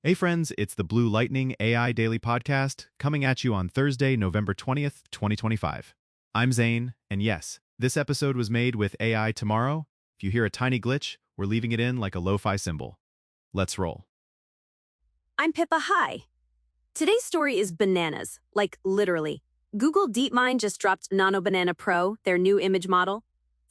Hey friends, it's the Blue Lightning AI Daily Podcast coming at you on Thursday, November 20th, 2025. I'm Zane, and yes, this episode was made with AI tomorrow. If you hear a tiny glitch, we're leaving it in like a lo-fi symbol. Let's roll. I'm Pippa. Hi. Today's story is bananas, like literally. Google DeepMind just dropped Nano Banana Pro, their new image model.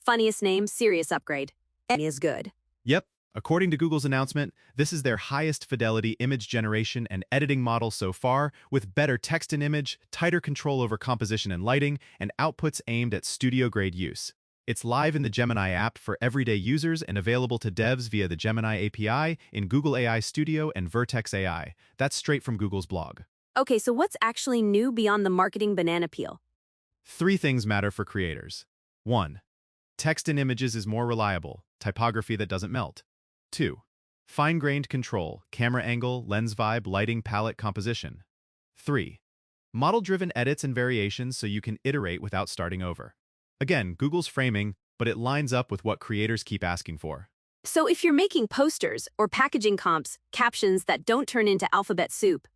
Funniest name, serious upgrade. And is good. Yep, according to Google's announcement, this is their highest fidelity image generation and editing model so far, with better text and image, tighter control over composition and lighting, and outputs aimed at studio-grade use. It's live in the Gemini app for everyday users and available to devs via the Gemini API in Google AI Studio and Vertex AI. That's straight from Google's blog. Okay, so what's actually new beyond the marketing banana peel? Three things matter for creators. 1. Text in images is more reliable, typography that doesn't melt. 2. Fine-grained control, camera angle, lens vibe, lighting, palette, composition. 3. Model-driven edits and variations so you can iterate without starting over. Again, Google's framing, but it lines up with what creators keep asking for. So if you're making posters or packaging comps, captions that don't turn into alphabet soup,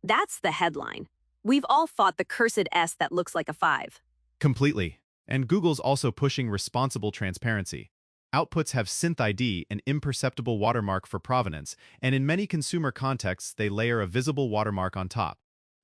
that's the headline. We've all fought the cursed S that looks like a 5. Completely. And Google's also pushing responsible transparency. Outputs have Synth ID, an imperceptible watermark for provenance, and in many consumer contexts, they layer a visible watermark on top.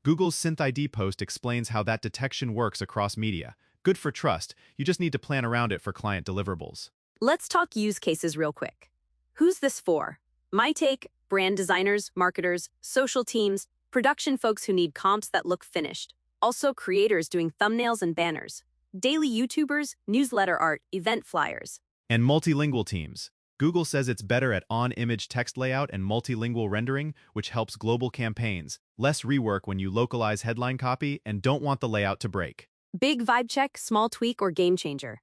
Google's Synth ID post explains how that detection works across media. Good for trust, you just need to plan around it for client deliverables. Let's talk use cases real quick. Who's this for? My take, brand designers, marketers, social teams, production folks who need comps that look finished. Also creators doing thumbnails and banners. Daily YouTubers, newsletter art, event flyers. And multilingual teams. Google says it's better at on-image text layout and multilingual rendering, which helps global campaigns. Less rework when you localize headline copy and don't want the layout to break. Big vibe check, small tweak, or game changer.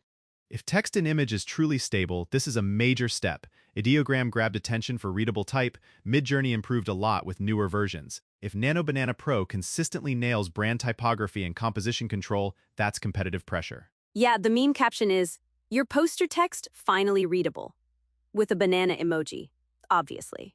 If text and image is truly stable, this is a major step. Ideogram grabbed attention for readable type, Midjourney improved a lot with newer versions. If Nano Banana Pro consistently nails brand typography and composition control, that's competitive pressure. Yeah, the meme caption is, your poster text finally readable. With a banana emoji, obviously.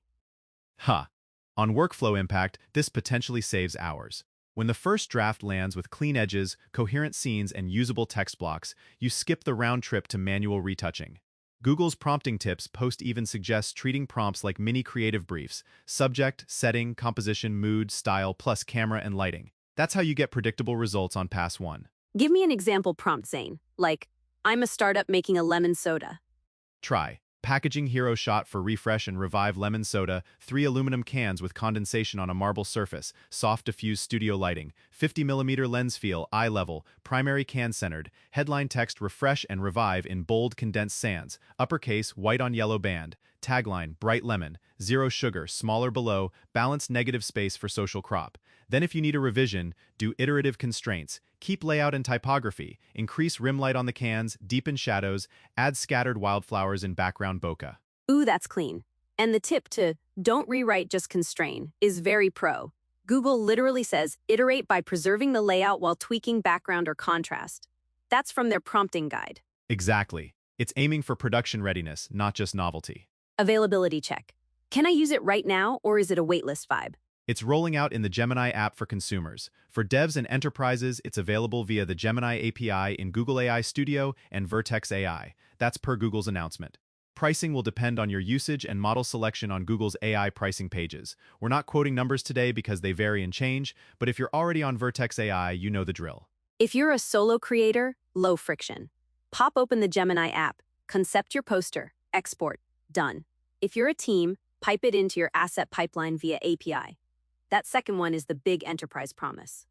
On workflow impact, this potentially saves hours. When the first draft lands with clean edges, coherent scenes, and usable text blocks, you skip the round trip to manual retouching. Google's prompting tips post even suggests treating prompts like mini creative briefs: subject, setting, composition, mood, style, plus camera and lighting. That's how you get predictable results on pass 1. Give me an example prompt, Zane. Like, I'm a startup making a lemon soda. Try packaging hero shot for refresh and revive lemon soda, 3 aluminum cans with condensation on a marble surface, soft diffuse studio lighting, 50mm lens feel, eye level, primary can centered, headline text refresh and revive in bold condensed sans, uppercase white on yellow band, tagline bright lemon, zero sugar, smaller below, balanced negative space for social crop. Then if you need a revision, do iterative constraints, keep layout and typography, increase rim light on the cans, deepen shadows, add scattered wildflowers in background bokeh. Ooh, that's clean. And the tip to don't rewrite, just constrain is very pro. Google literally says iterate by preserving the layout while tweaking background or contrast. That's from their prompting guide. Exactly. It's aiming for production readiness, not just novelty. Availability check. Can I use it right now, or is it a waitlist vibe? It's rolling out in the Gemini app for consumers. For devs and enterprises, it's available via the Gemini API in Google AI Studio and Vertex AI. That's per Google's announcement. Pricing will depend on your usage and model selection on Google's AI pricing pages. We're not quoting numbers today because they vary and change, but if you're already on Vertex AI, you know the drill. If you're a solo creator, low friction. Pop open the Gemini app, concept your poster, export, done. If you're a team, pipe it into your asset pipeline via API. That second one is the big enterprise promise.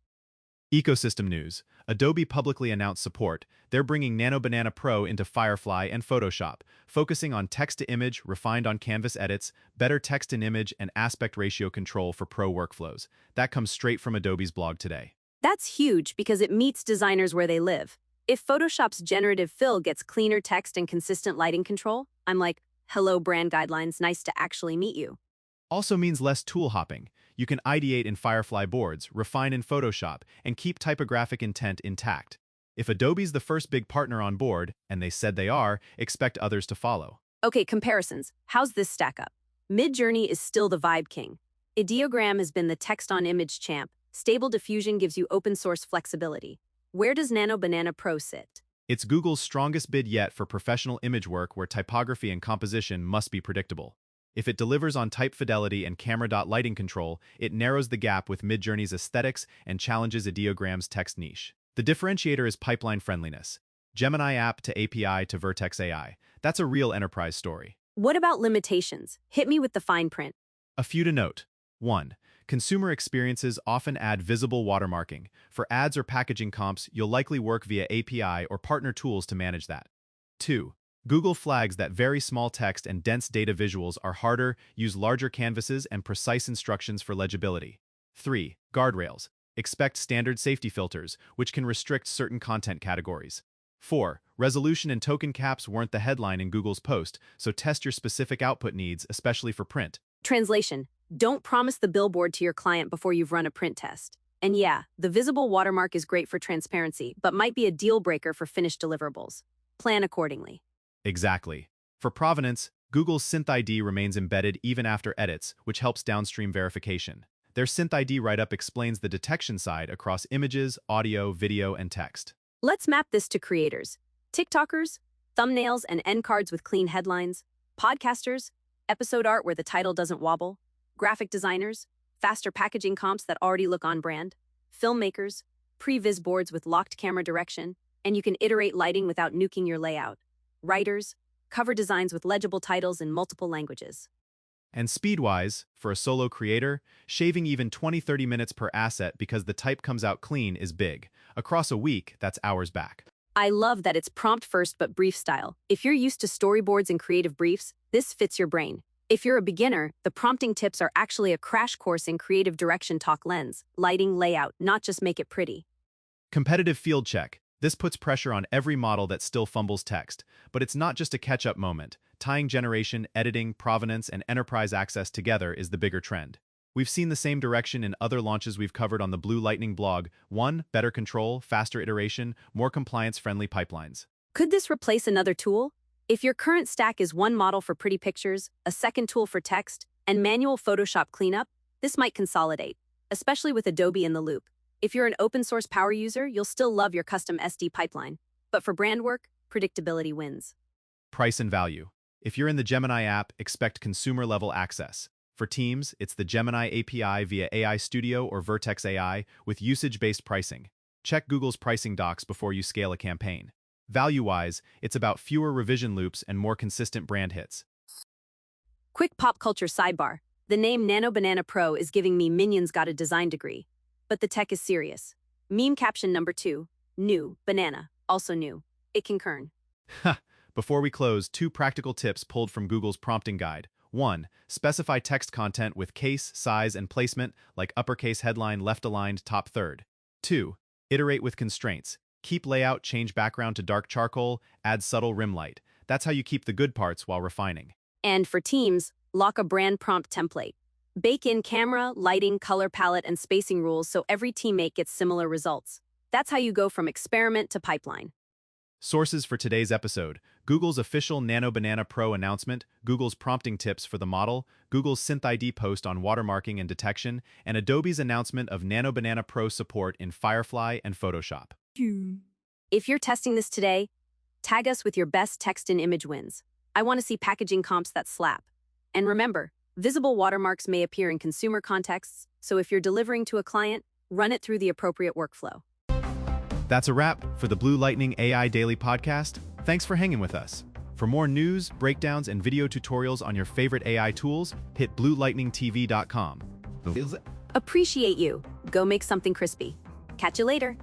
Ecosystem news. Adobe publicly announced support. They're bringing Nano Banana Pro into Firefly and Photoshop, focusing on text-to-image, refined on Canvas edits, better text-in-image, and aspect ratio control for pro workflows. That comes straight from Adobe's blog today. That's huge because it meets designers where they live. If Photoshop's generative fill gets cleaner text and consistent lighting control, I'm like, hello brand guidelines, nice to actually meet you. Also means less tool hopping. You can ideate in Firefly boards, refine in Photoshop, and keep typographic intent intact. If Adobe's the first big partner on board, and they said they are, expect others to follow. Okay, comparisons. How's this stack up? Midjourney is still the vibe king. Ideogram has been the text-on-image champ. Stable Diffusion gives you open-source flexibility. Where does Nano Banana Pro sit? It's Google's strongest bid yet for professional image work where typography and composition must be predictable. If it delivers on type fidelity and camera.lighting control, it narrows the gap with Midjourney's aesthetics and challenges Ideogram's text niche. The differentiator is pipeline friendliness. Gemini app to API to Vertex AI. That's a real enterprise story. What about limitations? Hit me with the fine print. A few to note. 1. Consumer experiences often add visible watermarking. For ads or packaging comps, you'll likely work via API or partner tools to manage that. 2. Google flags that very small text and dense data visuals are harder, use larger canvases, and precise instructions for legibility. 3. Guardrails. Expect standard safety filters, which can restrict certain content categories. 4. Resolution and token caps weren't the headline in Google's post, so test your specific output needs, especially for print. Translation: don't promise the billboard to your client before you've run a print test. And yeah, the visible watermark is great for transparency, but might be a deal breaker for finished deliverables. Plan accordingly. Exactly. For provenance, Google's SynthID remains embedded even after edits, which helps downstream verification. Their SynthID write-up explains the detection side across images, audio, video, and text. Let's map this to creators. TikTokers, thumbnails and end cards with clean headlines. Podcasters, episode art where the title doesn't wobble. Graphic designers, faster packaging comps that already look on brand. Filmmakers, pre-vis boards with locked camera direction, and you can iterate lighting without nuking your layout. Writers, cover designs with legible titles in multiple languages. And speed-wise, for a solo creator, shaving even 20-30 minutes per asset because the type comes out clean is big. Across a week, that's hours back. I love that it's prompt first but brief style. If you're used to storyboards and creative briefs, this fits your brain. If you're a beginner, the prompting tips are actually a crash course in creative direction. Talk lens, lighting, layout, not just make it pretty. Competitive field check. This puts pressure on every model that still fumbles text. But it's not just a catch-up moment. Tying generation, editing, provenance, and enterprise access together is the bigger trend. We've seen the same direction in other launches we've covered on the Blue Lightning blog. 1. Better control, faster iteration, more compliance-friendly pipelines. Could this replace another tool? If your current stack is one model for pretty pictures, a second tool for text, and manual Photoshop cleanup, this might consolidate, especially with Adobe in the loop. If you're an open-source power user, you'll still love your custom SD pipeline. But for brand work, predictability wins. Price and value. If you're in the Gemini app, expect consumer-level access. For teams, it's the Gemini API via AI Studio or Vertex AI with usage-based pricing. Check Google's pricing docs before you scale a campaign. Value-wise, it's about fewer revision loops and more consistent brand hits. Quick pop culture sidebar. The name Nano Banana Pro is giving me Minions got a design degree. But the tech is serious. Meme caption number 2. New. Banana. Also new. It can kern. Before we close, 2 practical tips pulled from Google's prompting guide. 1. Specify text content with case, size, and placement, like uppercase headline, left-aligned, top third. 2. Iterate with constraints. Keep layout, change background to dark charcoal, add subtle rim light. That's how you keep the good parts while refining. And for teams, lock a brand prompt template. Bake in camera, lighting, color palette, and spacing rules so every teammate gets similar results. That's how you go from experiment to pipeline. Sources for today's episode: Google's official Nano Banana Pro announcement, Google's prompting tips for the model, Google's SynthID post on watermarking and detection, and Adobe's announcement of Nano Banana Pro support in Firefly and Photoshop. If you're testing this today, tag us with your best text and image wins. I want to see packaging comps that slap. And remember, visible watermarks may appear in consumer contexts, so if you're delivering to a client, run it through the appropriate workflow. That's a wrap for the Blue Lightning AI Daily Podcast. Thanks for hanging with us. For more news, breakdowns, and video tutorials on your favorite AI tools, hit bluelightningtv.com. Appreciate you. Go make something crispy. Catch you later.